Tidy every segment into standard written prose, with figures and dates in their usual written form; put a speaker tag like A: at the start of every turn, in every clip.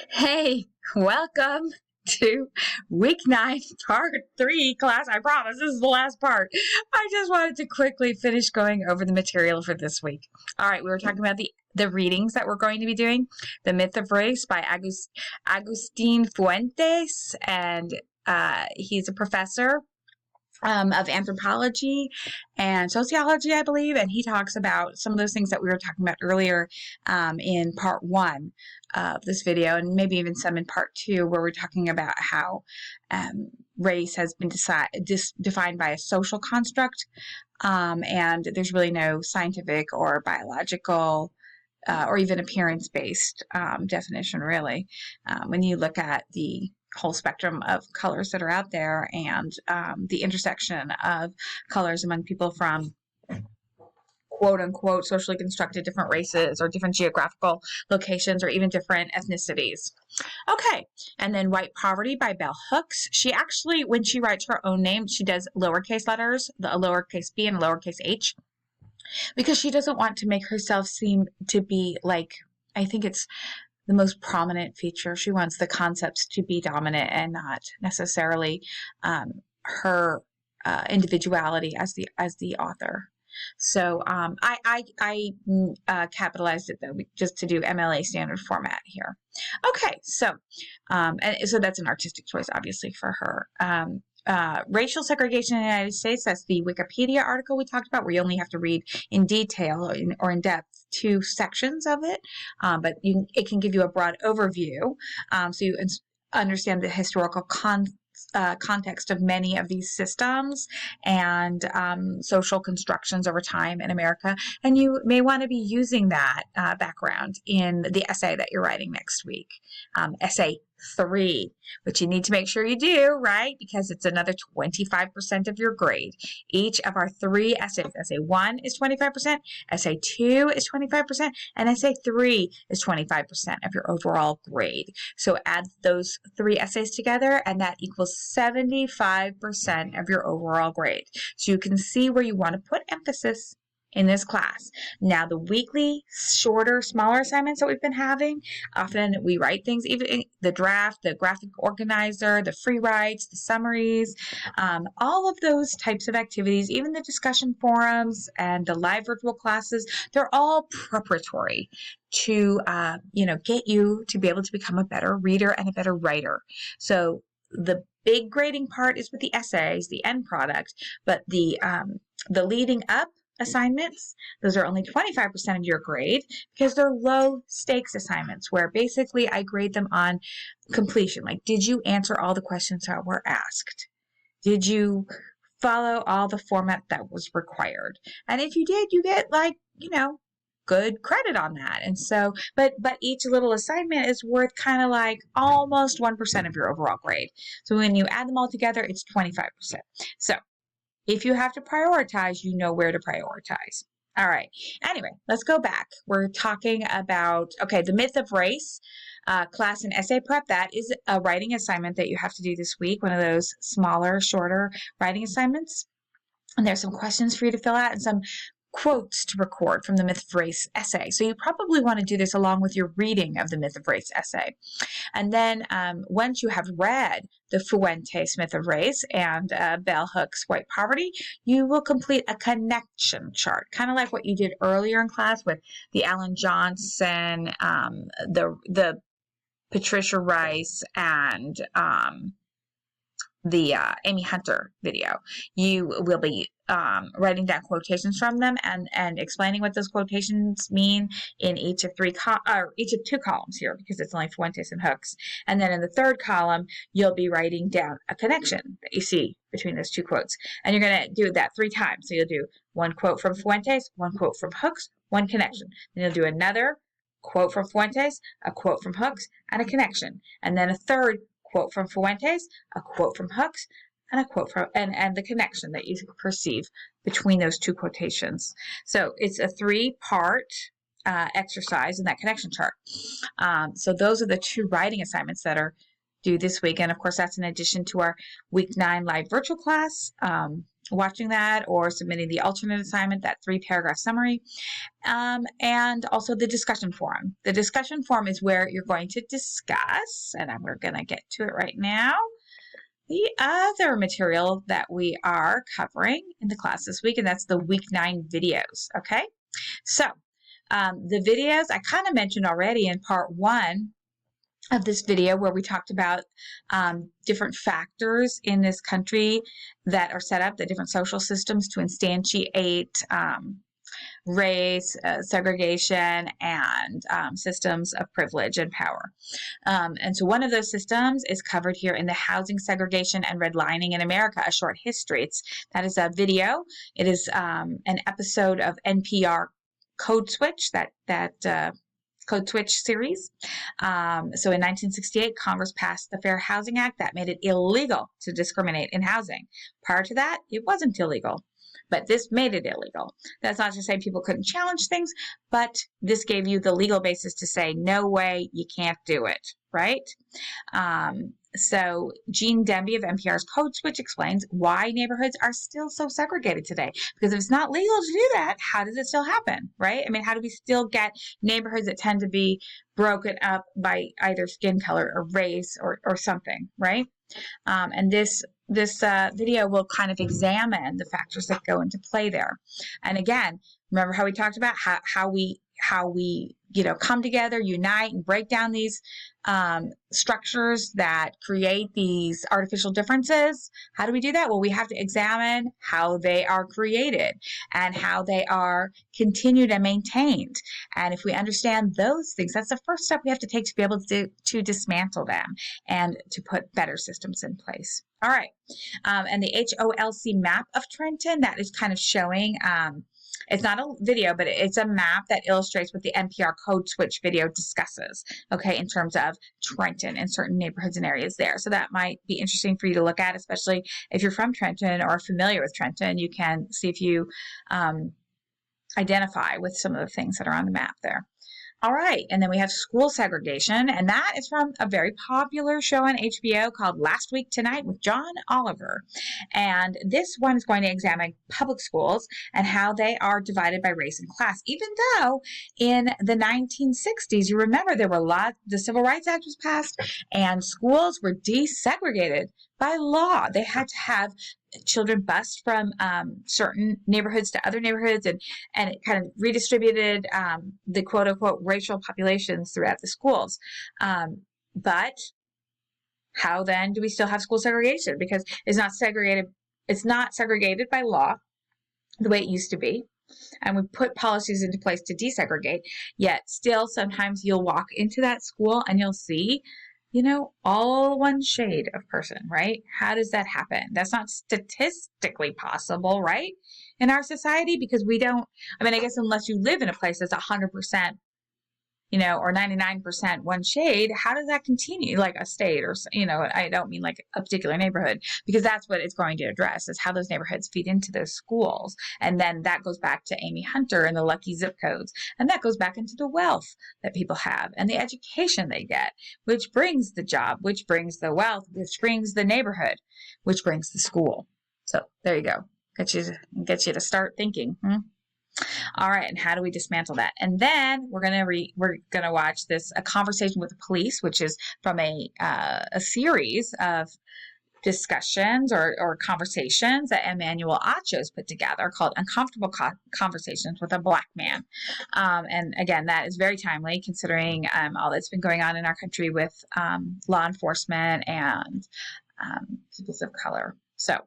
A: Hey, welcome to week 9, part 3 class. I promise this is the last part. I just wanted to quickly finish going over the material for this week. All right, we were talking about the readings that we're going to be doing. The Myth of Race by Agustin Fuentes, and he's a professor of anthropology and sociology, I believe, and he talks about some of those things that we were talking about earlier in part 1 of this video, and maybe even some in part 2, where we're talking about how race has been defined by a social construct, and there's really no scientific or biological or even appearance-based definition, really, when you look at the whole spectrum of colors that are out there and the intersection of colors among people from quote-unquote socially constructed different races or different geographical locations or even different ethnicities. Okay, and then White Poverty by Bell Hooks. She actually, when she writes her own name, she does lowercase letters, a lowercase b and a lowercase h, because she doesn't want to make herself seem to be like, I think it's the most prominent feature. She wants the concepts to be dominant and not necessarily her individuality as the author. So I capitalized it though, just to do MLA standard format here. Okay, so so that's an artistic choice, obviously, for her. Racial segregation in the United States, that's the Wikipedia article we talked about, where you only have to read in detail or in depth 2 sections of it, but it can give you a broad overview, so you understand the historical context of many of these systems and social constructions over time in America, and you may want to be using that background in the essay that you're writing next week, essay 3, which you need to make sure you do, right? Because it's another 25% of your grade. Each of our 3 essays, essay 1 is 25%, essay 2 is 25%, and essay 3 is 25% of your overall grade. So add those 3 essays together, and that equals 75% of your overall grade. So you can see where you want to put emphasis in this class. Now, the weekly, shorter, smaller assignments that we've been having, often we write things, even the draft, the graphic organizer, the free writes, the summaries, all of those types of activities, even the discussion forums and the live virtual classes, they're all preparatory to, get you to be able to become a better reader and a better writer. So the big grading part is with the essays, the end product, but the leading up assignments, those are only 25% of your grade because they're low stakes assignments where basically I grade them on completion. Like, did you answer all the questions that were asked? Did you follow all the format that was required? And if you did, you get good credit on that. And so, but each little assignment is worth kind of like almost 1% of your overall grade. So when you add them all together, it's 25%. So if you have to prioritize, you know where to prioritize. All right. Anyway, let's go back. We're talking about, the Myth of Race, class and essay prep. That is a writing assignment that you have to do this week, one of those smaller, shorter writing assignments. And there's some questions for you to fill out and some quotes to record from the Myth of Race essay. So you probably want to do this along with your reading of the Myth of Race essay. And then once you have read the Fuentes Myth of Race and Bell Hooks White Poverty, you will complete a connection chart, kind of like what you did earlier in class with the Alan Johnson, the Patricia Rice, and the Amy Hunter video. You will be writing down quotations from them and explaining what those quotations mean in each of 2 columns here, because it's only Fuentes and Hooks. And then in the 3rd column, you'll be writing down a connection that you see between those 2 quotes. And you're going to do that 3 times. So you'll do 1 quote from Fuentes, 1 quote from Hooks, 1 connection. Then you'll do another quote from Fuentes, a quote from Hooks, and a connection. And then a 3rd quote from Fuentes, a quote from Hooks, and a quote from and the connection that you perceive between those 2 quotations. So it's a 3-part exercise in that connection chart. So those are the 2 writing assignments that are due this week, and of course that's in addition to our week 9 live virtual class. watching that or submitting the alternate assignment, that 3-paragraph summary, and also the discussion forum. The discussion forum is where you're going to discuss, and we're going to get to it right now, the other material that we are covering in the class this week, and that's the week 9 videos. Okay, so the videos I kind of mentioned already in part 1 of this video, where we talked about different factors in this country that are set up, the different social systems to instantiate race, segregation, and systems of privilege and power. And so one of those systems is covered here in the Housing Segregation and Redlining in America, A Short History. That is a video. It is an episode of NPR Code Switch, that Code Switch series. So in 1968, Congress passed the Fair Housing Act that made it illegal to discriminate in housing. Prior to that, it wasn't illegal, but this made it illegal. That's not to say people couldn't challenge things, but this gave you the legal basis to say, no way, you can't do it, right? So Gene Demby of NPR's Code Switch explains why neighborhoods are still so segregated today. Because if it's not legal to do that, how does it still happen, right? I mean, how do we still get neighborhoods that tend to be broken up by either skin color or race or something, right? And this video will kind of examine the factors that go into play there. And again, remember how we talked about how we come together, unite, and break down these structures that create these artificial differences. How do we do that? Well, we have to examine how they are created and how they are continued and maintained. And if we understand those things, that's the first step we have to take to be able to dismantle them and to put better systems in place. All right. And the HOLC map of Trenton, that is kind of showing, it's not a video, but it's a map that illustrates what the NPR Code Switch video discusses, okay, in terms of Trenton and certain neighborhoods and areas there. So that might be interesting for you to look at, especially if you're from Trenton or familiar with Trenton. You can see if you identify with some of the things that are on the map there. All right, and then we have school segregation, and that is from a very popular show on HBO called Last Week Tonight with John Oliver. And this one is going to examine public schools and how they are divided by race and class, even though in the 1960s, you remember there were the Civil Rights Act was passed, and schools were desegregated by law. They had to have children bused from certain neighborhoods to other neighborhoods, and it kind of redistributed the quote-unquote racial populations throughout the schools. But how then do we still have school segregation? Because it's not segregated by law the way it used to be. And we put policies into place to desegregate, yet still sometimes you'll walk into that school and you'll see all one shade of person, right? How does that happen? That's not statistically possible, right? In our society, because I guess unless you live in a place that's 100%, or 99% one shade, how does that continue? Like a state or, I don't mean like a particular neighborhood, because that's what it's going to address, is how those neighborhoods feed into those schools. And then that goes back to Amy Hunter and the lucky zip codes. And that goes back into the wealth that people have and the education they get, which brings the job, which brings the wealth, which brings the neighborhood, which brings the school. So there you go. Get you to start thinking. All right, and how do we dismantle that? And then we're gonna watch a conversation with the police, which is from a series of discussions or conversations that Emmanuel Achos put together called Uncomfortable Conversations with a Black Man. And again, that is very timely considering all that's been going on in our country with law enforcement and peoples of color. So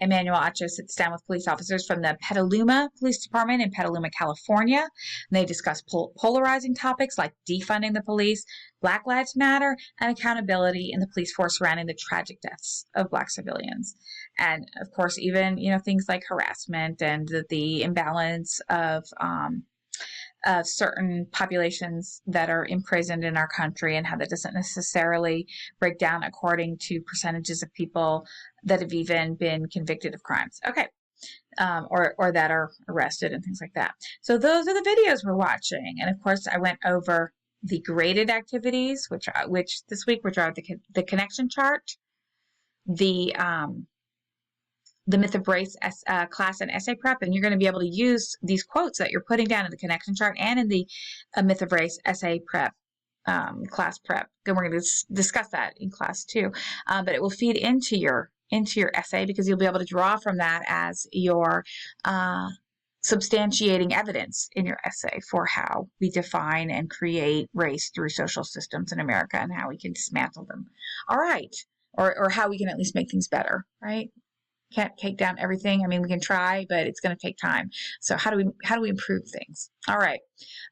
A: Emmanuel Achos sits down with police officers from the Petaluma Police Department in Petaluma, California. And they discuss polarizing topics like defunding the police, Black Lives Matter, and accountability in the police force surrounding the tragic deaths of Black civilians. And of course, even, things like harassment and the imbalance of certain populations that are imprisoned in our country, and how that doesn't necessarily break down according to percentages of people that have even been convicted of crimes. Okay. Or that are arrested and things like that. So those are the videos we're watching. And of course, I went over the graded activities, which this week, which are the connection chart, the the Myth of Race class and essay prep, and you're going to be able to use these quotes that you're putting down in the connection chart and in the Myth of Race essay prep class prep. And we're going to discuss that in class too, but it will feed into your essay because you'll be able to draw from that as your substantiating evidence in your essay for how we define and create race through social systems in America and how we can dismantle them. All right. Or how we can at least make things better, right? Can't take down everything. I mean, we can try, but it's going to take time. So how do we improve things? All right.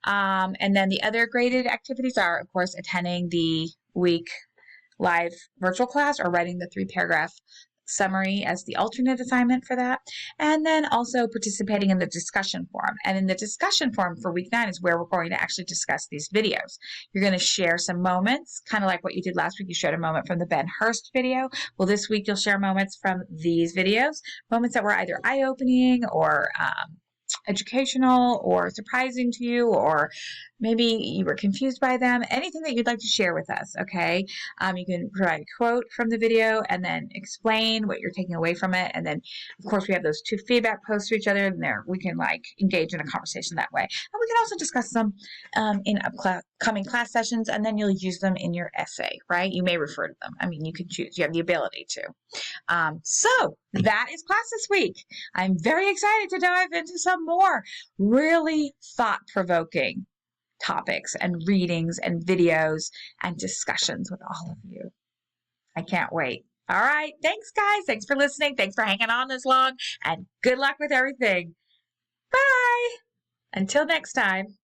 A: And then the other graded activities are, of course, attending the week live virtual class or writing the 3-paragraph summary as the alternate assignment for that. And then also participating in the discussion forum. And in the discussion forum for week 9 is where we're going to actually discuss these videos. You're going to share some moments, kind of like what you did last week. You shared a moment from the Ben Hurst video. Well, this week you'll share moments from these videos, moments that were either eye-opening or educational or surprising to you, or maybe you were confused by them, anything that you'd like to share with us, okay? You can provide a quote from the video and then explain what you're taking away from it. And then, of course, we have those 2 feedback posts to each other, and there we can engage in a conversation that way. And we can also discuss them in upcoming class sessions, and then you'll use them in your essay, right? You may refer to them. I mean, you can choose. You have the ability to. So that is class this week. I'm very excited to dive into some more really thought-provoking topics and readings and videos and discussions with all of you. I can't wait. All right. Thanks, guys. Thanks for listening. Thanks for hanging on this long, and good luck with everything. Bye. Until next time.